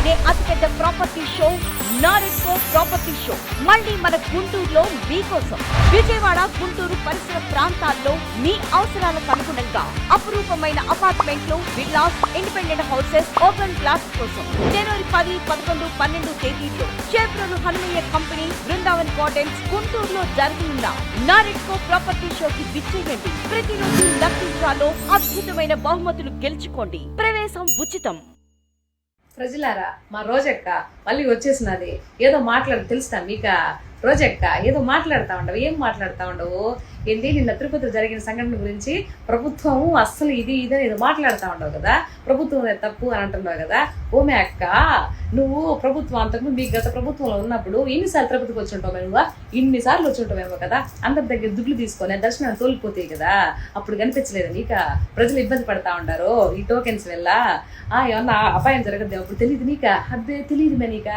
రాష్ట్రంలోనే అతిపెద్ద property show NAREDCO property show మళ్ళీ మన గుంటూరులో మీకోసం. విజయవాడ, గుంటూరు పరిసర ప్రాంతాల్లో మీ అవసరాలకు అనుగుణంగా అపురూపమైన అపార్ట్మెంట్లు, villas, independent houses, open plots కోసం జనవరి 10, 11, 12 తేదీల్లో చేబ్రోలు హనుమయ్య కంపెనీ, బృందావన్ గార్డెన్స్, గుంటూరులో జరగనున్న నారెడ్కో ప్రాపర్టీ షోకి విచ్చేయండి. ప్రతిరోజు లక్కీ డ్రాలో అద్భుతమైన బహుమతులు గెలుచుకోండి. ప్రవేశం ఉచితం. ప్రజలారా, మా రోజక్క మళ్ళీ వచ్చేసినది. ఏదో తెలుస్తా మీక రోజక్క ఏదో మాట్లాడుతూ ఉండవు. ఏం మాట్లాడుతూ ఉండవు? ఏంటి నిన్న తిరుపతిలో జరిగిన సంఘటన గురించి ప్రభుత్వం అస్సలు ఇది అని ఏదో మాట్లాడుతూ ఉండవు కదా. ప్రభుత్వం తప్పు అని అంటున్నావు కదా. ఓమే అక్క, నువ్వు ప్రభుత్వం అంతకుముందు మీ గత ప్రభుత్వంలో ఉన్నప్పుడు ఎన్నిసార్లు తిరుపతికి వచ్చి ఉంటావు? నువ్వు ఇన్నిసార్లు వచ్చి ఉంటావేమో కదా. అందరి దగ్గర దుడ్లు తీసుకొని దర్శనాన్ని తోలిపోతాయి కదా. అప్పుడు కనిపించలేదు నీక? ప్రజలు ఇబ్బంది పడతా ఉంటారు ఈ టోకెన్స్ వల్ల. ఏమన్నా అపాయం జరగద్దు అప్పుడు తెలియదు నీక? అదే తెలియదు మే నీక.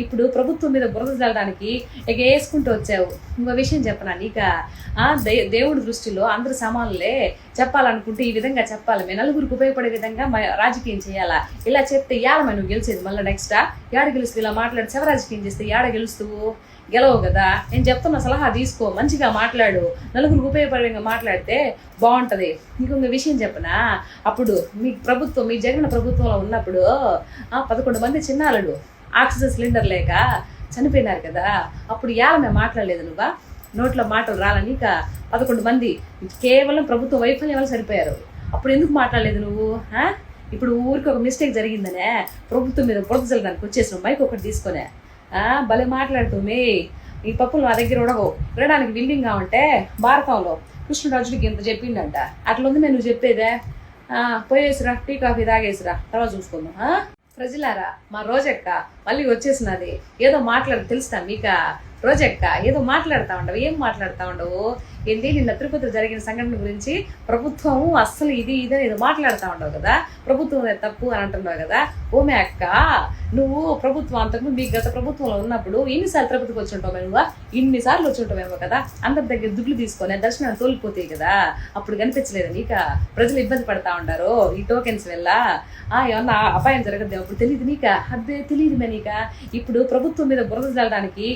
ఇప్పుడు ప్రభుత్వం మీద బురద జల్లడానికి వేసుకుంటూ వచ్చావు. ఇంకో విషయం చెప్పనా నీక? దేవుడి దృష్టిలో అందరు సమానులే. చెప్పాలనుకుంటే ఈ విధంగా చెప్పాలి. మేము నలుగురికి ఉపయోగపడే విధంగా రాజకీయం చేయాలా? ఇలా చెప్తే ఏడమా నువ్వు గెలిచేది? మళ్ళీ నెక్స్ట్ ఏడ గెలుస్తూ ఇలా మాట్లాడి శవ రాజకీయం చేస్తే ఏడ గెలుస్తావు? గెలవు కదా. నేను చెప్తున్న సలహా తీసుకో, మంచిగా మాట్లాడు, నలుగురికి ఉపయోగపడే మాట్లాడితే బాగుంటది. ఇంకొక విషయం చెప్పనా? అప్పుడు మీ జగన్ ప్రభుత్వంలో ఉన్నప్పుడు 11 మంది చిన్నారులు ఆక్సిజన్ సిలిండర్ లేక చనిపోయినారు కదా. అప్పుడు మేము మాట్లాడలేదు నువ్వా? నోట్లో మాటలు రాలని 11 మంది కేవలం ప్రభుత్వ వైఫల్యం వల్ల సరిపోయారు. అప్పుడు ఎందుకు మాట్లాడలేదు నువ్వు? ఇప్పుడు ఊరికి ఒక మిస్టేక్ జరిగిందనే ప్రభుత్వం మీద బురద చల్లడానికి వచ్చేసినావు మైక్ ఒకటి తీసుకునే. భలే మాట్లాడుతుంది. ఈ పప్పులు నా దగ్గర ఉడగవు. వినడానికి విల్లింగ్ కావంటే భారతంలో కృష్ణరాజుడికి ఇంత చెప్పిండంట. అట్లా ఉంది నువ్వు చెప్పేదే. పోయేసిరా, టీ కాఫీ తాగేసిరా, తర్వాత చూసుకుందాం. ప్రజలారా, మా రోజక్క మళ్ళీ వచ్చేసినది. ఏదో తెలుస్తా మీక? రోజక్క ఏదో మాట్లాడుతూ ఉండవు. ఏం మాట్లాడుతూ ఉండవు? ఏంటి నిన్న తిరుపతిలో జరిగిన సంఘటన గురించి ప్రభుత్వం అస్సలు ఇది అని ఏదో మాట్లాడుతూ ఉండవు కదా. ప్రభుత్వం తప్పు అని అంటున్నావు కదా. ఓమే అక్క, నువ్వు ప్రభుత్వం అంతకుముందు మీ గత ప్రభుత్వంలో ఉన్నప్పుడు ఎన్నిసార్లు తిరుపతికి వచ్చి ఉంటావు? నువ్వు ఇన్నిసార్లు వచ్చి ఉంటావేమో కదా. అందరి దగ్గర దుడ్లు తీసుకొని దర్శనాన్ని తోలిపోతాయి కదా. అప్పుడు కనిపించలేదు నీక? ప్రజలు ఇబ్బంది పడతా ఉంటారు ఈ టోకెన్స్ వల్ల. ఏమన్నా అపాయం జరగద్దు అప్పుడు తెలియదు నీక? అదే తెలియదు మే నీక. ఇప్పుడు ప్రభుత్వం మీద బురద జల్లడానికి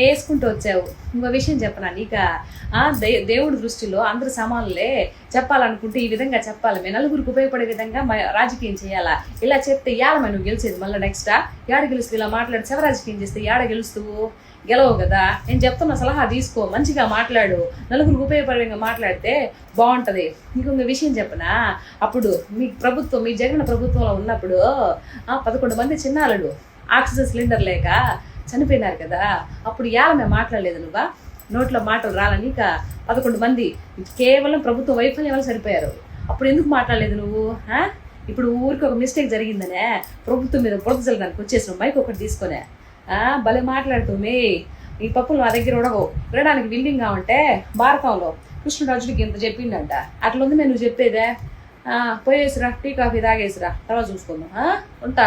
వేసుకుంటూ వచ్చావు. ఇంకో విషయం చెప్పనా నీక? దేవుడి దృష్టిలో అందరు సమానులే. చెప్పాలనుకుంటే ఈ విధంగా చెప్పాలి. మేము నలుగురికి ఉపయోగపడే విధంగా రాజకీయం చేయాలా? ఇలా చెప్తే ఏడమా నువ్వు గెలిచేది? మళ్ళీ నెక్స్ట్ ఏడ గెలుస్తూ ఇలా మాట్లాడి శవ రాజకీయం చేస్తే ఏడ గెలుస్తావు? గెలవు కదా. నేను చెప్తున్న సలహా తీసుకో, మంచిగా మాట్లాడు, నలుగురికి ఉపయోగపడే మాట్లాడితే బాగుంటది. ఇంకొక విషయం చెప్పనా? అప్పుడు మీ జగన్ ప్రభుత్వంలో ఉన్నప్పుడు 11 మంది చిన్నారులు ఆక్సిజన్ సిలిండర్ లేక చనిపోయినారు కదా. అప్పుడు మేము మాట్లాడలేదు నువ్వా? నోట్లో మాటలు రాలని 11 మంది కేవలం ప్రభుత్వ వైఫల్యం వల్ల సరిపోయారు. అప్పుడు ఎందుకు మాట్లాడలేదు నువ్వు? ఇప్పుడు ఊరికి ఒక మిస్టేక్ జరిగిందనే ప్రభుత్వం మీద బురద చల్లడానికి వచ్చేసినావు మైక్ ఒకటి తీసుకునే. భలే మాట్లాడుతుంది. ఈ పప్పులు నా దగ్గర ఉడగవు. వినడానికి విల్లింగ్ కావంటే భారతంలో కృష్ణరాజుడికి ఇంత చెప్పిండంట. అట్లా ఉంది నువ్వు చెప్పేదే. పోయేసిరా, టీ కాఫీ తాగేసిరా, తర్వాత చూసుకుందాం. ఉంటా.